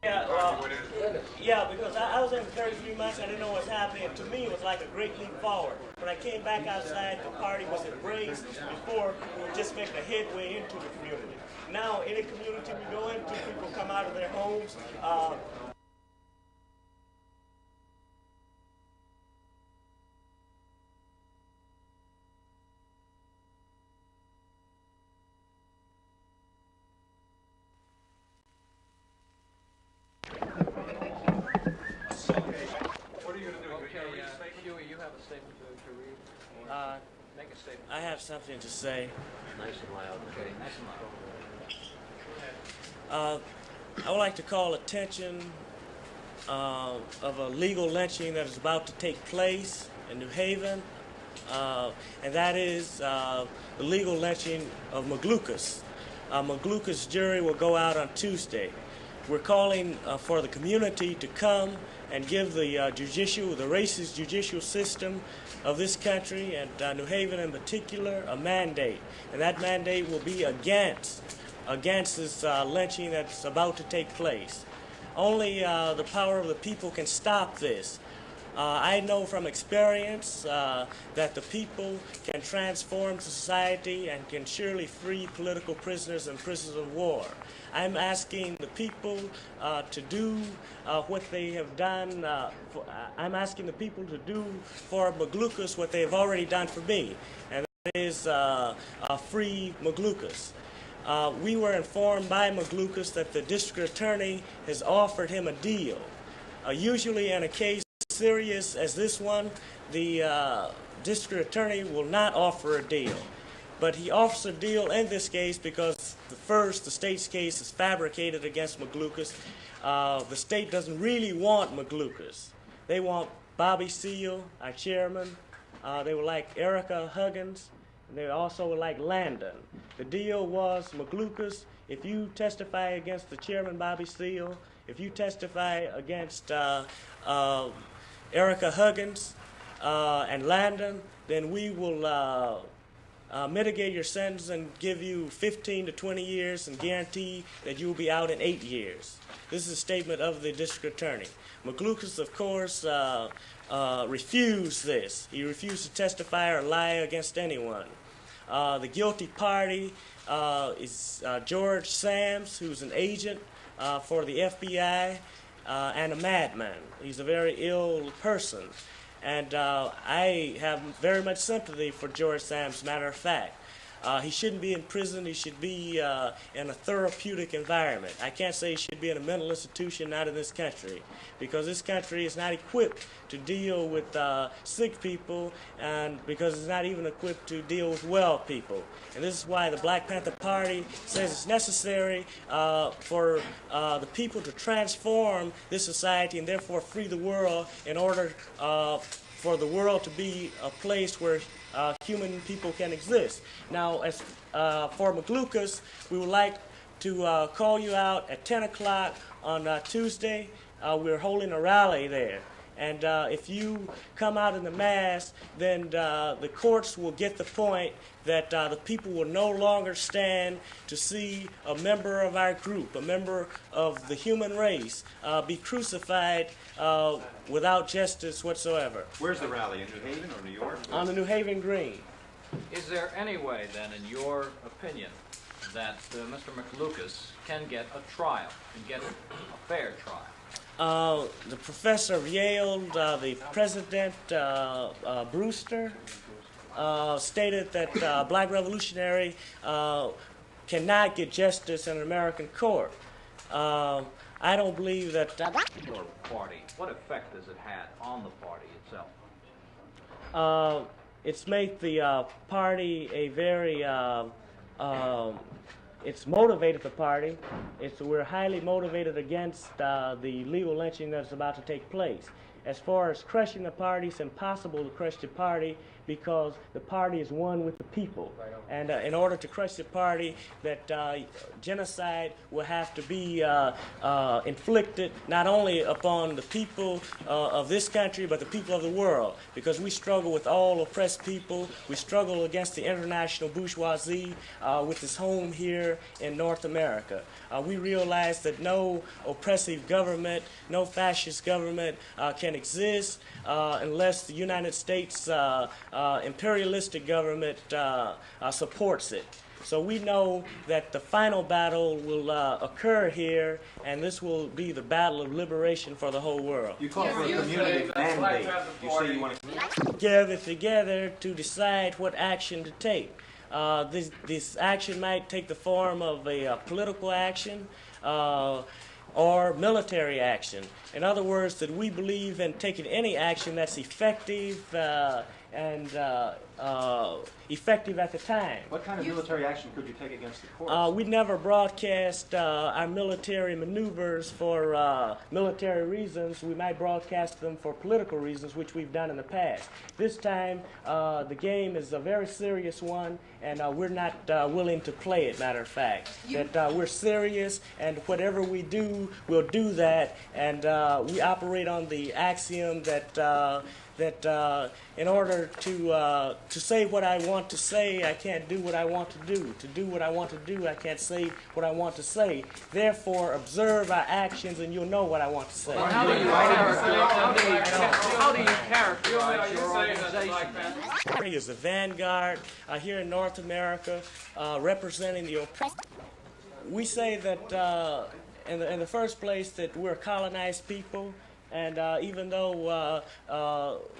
Yeah, well, yeah, because I was in 33 months, I didn't know what was happening. To me, it was like a great leap forward. When I came back outside, the party was embraced. Before, we were just making a headway into the community. Now, any community we go into, people come out of their homes. What are you going to do? Okay, Huey, you have a statement to read? Make a statement. I have something to say. Nice and loud. Okay, nice and loud. I would like to call attention of a legal lynching that is about to take place in New Haven, and that is the legal lynching of Maglukas. Maglukas' jury will go out on Tuesday. We're calling for the community to come and give the racist judicial system of this country, and New Haven in particular, a mandate. And that mandate will be against this lynching that's about to take place. Only the power of the people can stop this. I know from experience that the people can transform society and can surely free political prisoners and prisoners of war. I'm asking the people to do what they have done. I'm asking the people to do for Maglukas what they have already done for me, and that is free Maglukas. We were informed by Maglukas that the district attorney has offered him a deal. Usually in a case serious as this one, the district attorney will not offer a deal. But he offers a deal in this case because the state's case is fabricated against Maglukas. The state doesn't really want Maglukas. They want Bobby Seale, our chairman. They would like Erica Huggins, and they also would like Landon. The deal was, Maglukas, if you testify against the chairman, Bobby Seale, if you testify against Erica Huggins and Landon, then we will mitigate your sentence and give you 15 to 20 years and guarantee that you will be out in 8 years. This is a statement of the district attorney. Maglukas, of course, refused this. He refused to testify or lie against anyone. The guilty party is George Sams, who's an agent for the FBI and a madman. He's a very ill person. And I have very much sympathy for George Sams, matter of fact. He shouldn't be in prison. He should be in a therapeutic environment. I can't say he should be in a mental institution, not in this country, because this country is not equipped to deal with sick people, and because it's not even equipped to deal with well people. And this is why the Black Panther Party says it's necessary for the people to transform this society and therefore free the world in order for the world to be a place where human people can exist. Now, as for Maglukas, we would like to call you out at 10 o'clock on Tuesday. We're holding a rally there. And if you come out in the mass, then the courts will get the point that the people will no longer stand to see a member of our group, a member of the human race, be crucified without justice whatsoever. Where's the rally, in New Haven or New York? On the New Haven Green. Is there any way, then, in your opinion, that Mr. Maglukas can get a trial, can get a fair trial? The professor of Yale, the president, Brewster, stated that black revolutionary cannot get justice in an American court. I don't believe that... Your party, what effect has it had on the party itself? It's made the party a very... it's motivated the party. We're highly motivated against the legal lynching that's about to take place. As far as crushing the party, it's impossible to crush the party because the party is one with the people. And in order to crush the party, that genocide will have to be inflicted not only upon the people of this country, but the people of the world, because we struggle with all oppressed people. We struggle against the international bourgeoisie with its home here in North America. We realize that no oppressive government, no fascist government can exist unless the United States imperialistic government supports it. So we know that the final battle will occur here, and this will be the battle of liberation for the whole world. You call for a community mandate. You say you want to Gather together to decide what action to take. This action might take the form of a political action or military action. In other words, that we believe in taking any action that's effective and effective at the time. What kind of military action could you take against the courts? We never broadcast our military maneuvers for military reasons. We might broadcast them for political reasons, which we've done in the past. This time, the game is a very serious one, and we're not willing to play it, matter of fact. That we're serious, and whatever we do, we'll do that, and we operate on the axiom that in order to say what I want to say, I can't do what I want to do. To do what I want to do, I can't say what I want to say. Therefore, observe our actions, and you'll know what I want to say. Well, how do you characterize your organization? Is the vanguard here in North America, representing the oppressed. We say that in the first place that we're a colonized people. And even though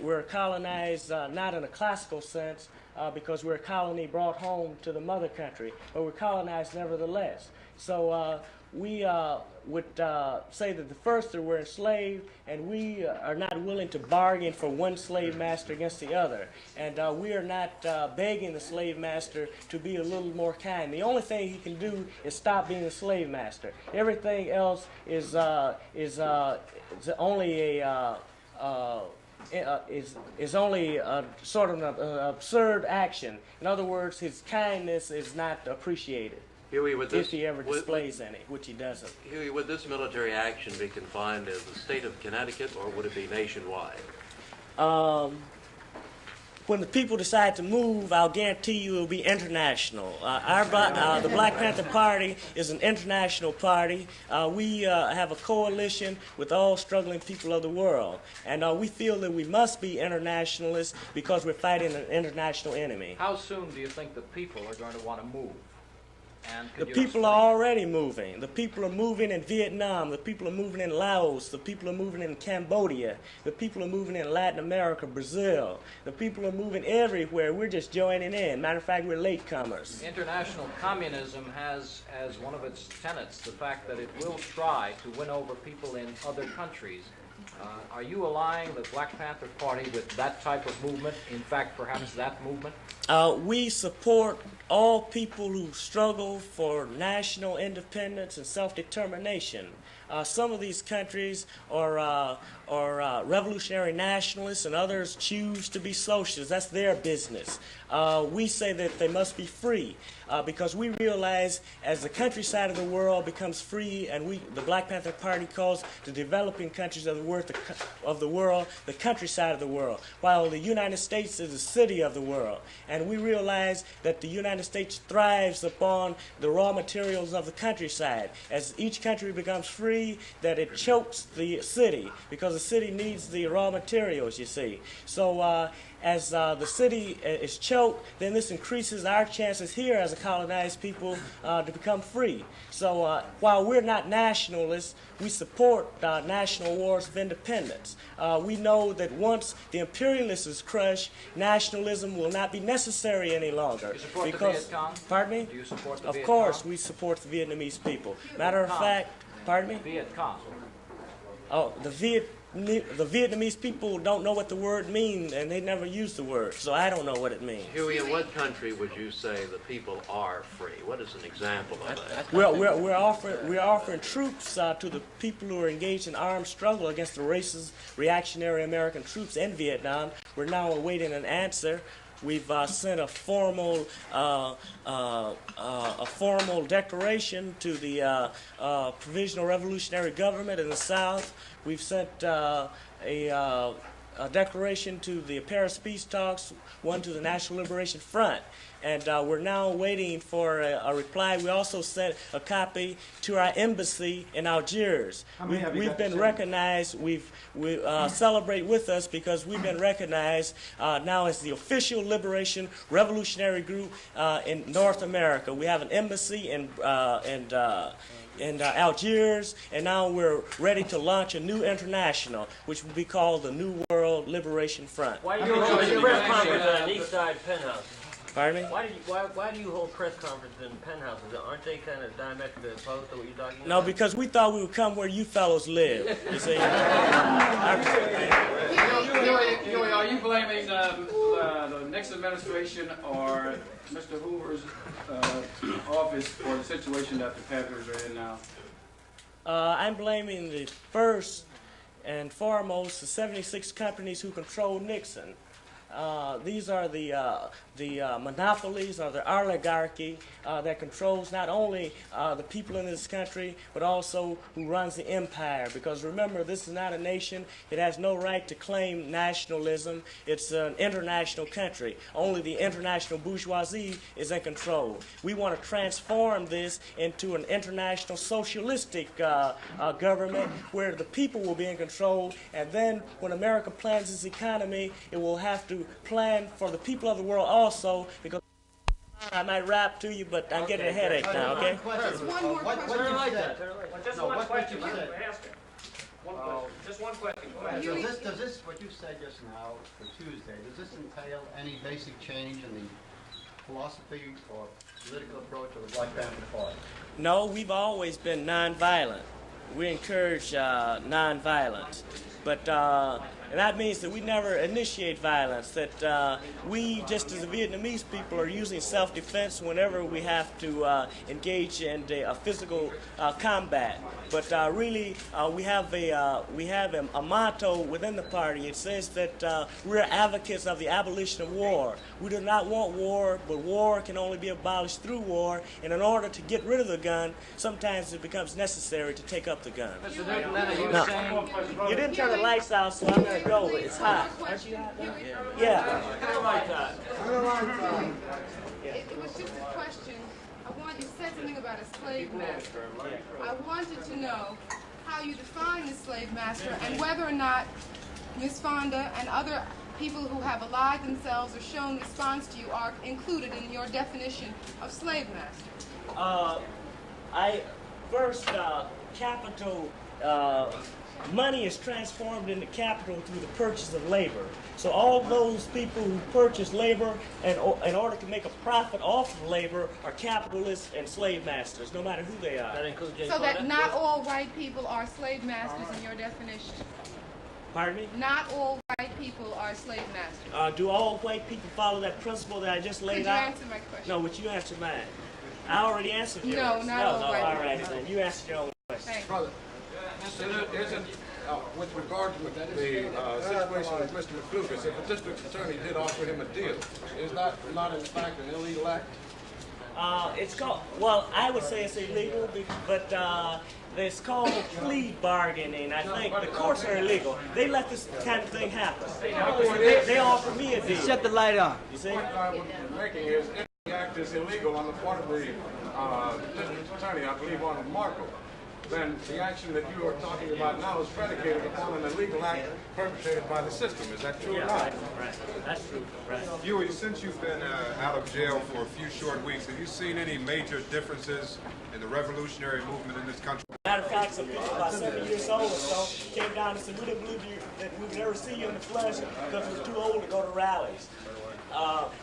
we're colonized not in a classical sense, because we're a colony brought home to the mother country, but we're colonized nevertheless. So we would say that the first that we're enslaved, and we are not willing to bargain for one slave master against the other. And we are not begging the slave master to be a little more kind. The only thing he can do is stop being a slave master. Everything else is only a is only a sort of an absurd action. In other words, his kindness is not appreciated. Huey, if he ever displays any, which he doesn't. Huey, would this military action be confined to the state of Connecticut, or would it be nationwide? When the people decide to move, I'll guarantee you it will be international. The Black Panther Party is an international party. We have a coalition with all struggling people of the world. And we feel that we must be internationalists because we're fighting an international enemy. How soon do you think the people are going to want to move? The people are already moving. The people are moving in Vietnam. The people are moving in Laos. The people are moving in Cambodia. The people are moving in Latin America, Brazil. The people are moving everywhere. We're just joining in. Matter of fact, we're latecomers. International communism has as one of its tenets the fact that it will try to win over people in other countries. Are you allying the Black Panther Party with that type of movement? In fact, perhaps that movement? We support all people who struggle for national independence and self-determination. Some of these countries are revolutionary nationalists, and others choose to be socialists. That's their business. We say that they must be free because we realize as the countryside of the world becomes free, and the Black Panther Party calls the developing countries of the world the countryside of the world, while the United States is the city of the world. And we realize that the United States thrives upon the raw materials of the countryside. As each country becomes free, that it chokes the city, because the city needs the raw materials, you see. So as the city is choked, then this increases our chances here as a colonized people to become free. So while we're not nationalists, we support national wars of independence. We know that once the imperialists is crushed, nationalism will not be necessary any longer. You support the Viet Cong? Pardon me? Do you support the Of Viet course, Cong? we support the Vietnamese people. Matter of fact, pardon me? Viet Cong. Oh, the Vietnamese people don't know what the word means, and they never use the word, so I don't know what it means. Huey, in what country would you say the people are free? What is an example of that? We're offering troops to the people who are engaged in armed struggle against the racist, reactionary American troops in Vietnam. We're now awaiting an answer. We've sent a formal declaration to the Provisional Revolutionary Government in the South. We've sent a declaration to the Paris Peace Talks, one to the National Liberation Front. And we're now waiting for a reply. We also sent a copy to our embassy in Algiers. We've been recognized. We celebrate with us because we've been recognized now as the official liberation revolutionary group in North America. We have an embassy in Algiers, and now we're ready to launch a new international, which will be called the New World Liberation Front. Why do you hold a press conference at an East Side penthouse? Pardon me? Why do you hold press conferences in penthouses? Aren't they kind of diametrically opposed to what you're talking about? No, because we thought we would come where you fellows live. You see? Huey, are you blaming the Nixon administration or Mr. Hoover's office for the situation that the Panthers are in now? I'm blaming the first and foremost the 76 companies who control Nixon. These are the monopolies or the oligarchy that controls not only the people in this country, but also who runs the empire. Because remember, this is not a nation. It has no right to claim nationalism. It's an international country. Only the international bourgeoisie is in control. We want to transform this into an international socialistic government where the people will be in control. And then when America plans its economy, it will have to plan for the people of the world also, because I might rap to you, but I'm getting a headache now, okay? Just one more question. Just one question. Just one question. Go ahead. Does this, what you said just now for Tuesday, does this entail any basic change in the philosophy or political approach of the Black Panther Party? No, we've always been nonviolent. We encourage nonviolence. But and that means that we never initiate violence, that we, just as the Vietnamese people, are using self-defense whenever we have to engage in a physical combat. But really, we have a motto within the party. It says that we're advocates of the abolition of war. We do not want war, but war can only be abolished through war. And in order to get rid of the gun, sometimes it becomes necessary to take up the gun. Mr. Newton, are you No. saying... You didn't turn the lights out, so I'm going to go. It's hot. Aren't you hot? Yeah. It was just a question. You said something about a slave master. I wanted to know how you define the slave master and whether or not Ms. Fonda and other people who have allied themselves or shown response to you are included in your definition of slave master. Capital, money is transformed into capital through the purchase of labor. So all those people who purchase labor and in order to make a profit off of labor are capitalists and slave masters, no matter who they are. That includes Jay So that Fonda? not all white people are slave masters in your definition? Pardon me? Not all white people are slave masters. Do all white people follow that principle that I just laid Could you out? answer my question? No, would you answer mine? I already answered yours. No, not all white all people. right, then. You answered your own question. Thank you. Brother, with regard to the situation with Mr. McLucas, if a district attorney did offer him a deal, is that not in fact an illegal act? It's called, well, I would say it's illegal, but it's called plea bargaining. I think the courts are illegal. They let this kind of thing happen. They offer me a deal. Shut the light on. You see? The point I'm making is if the act is illegal on the part of the district attorney, I believe on Marco, then the action that you are talking about now is predicated upon an illegal act perpetrated by the system. Is that true or not? Right. That's true. Right. Huey, since you've been out of jail for a few short weeks, have you seen any major differences in the revolutionary movement in this country? Matter of fact, some people about 7 years old or so came down and said, we didn't believe that we would ever see you in the flesh because we're too old to go to rallies.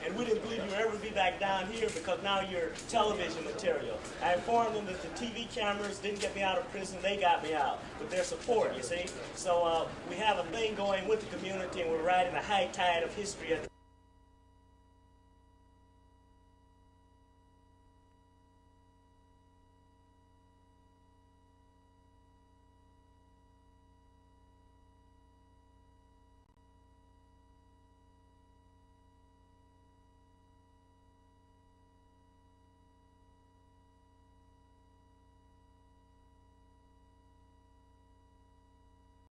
And we didn't believe you would ever be back down here because now you're television material. I informed them that the TV cameras didn't get me out of prison, they got me out with their support, you see. So we have a thing going with the community, and we're riding a high tide of history at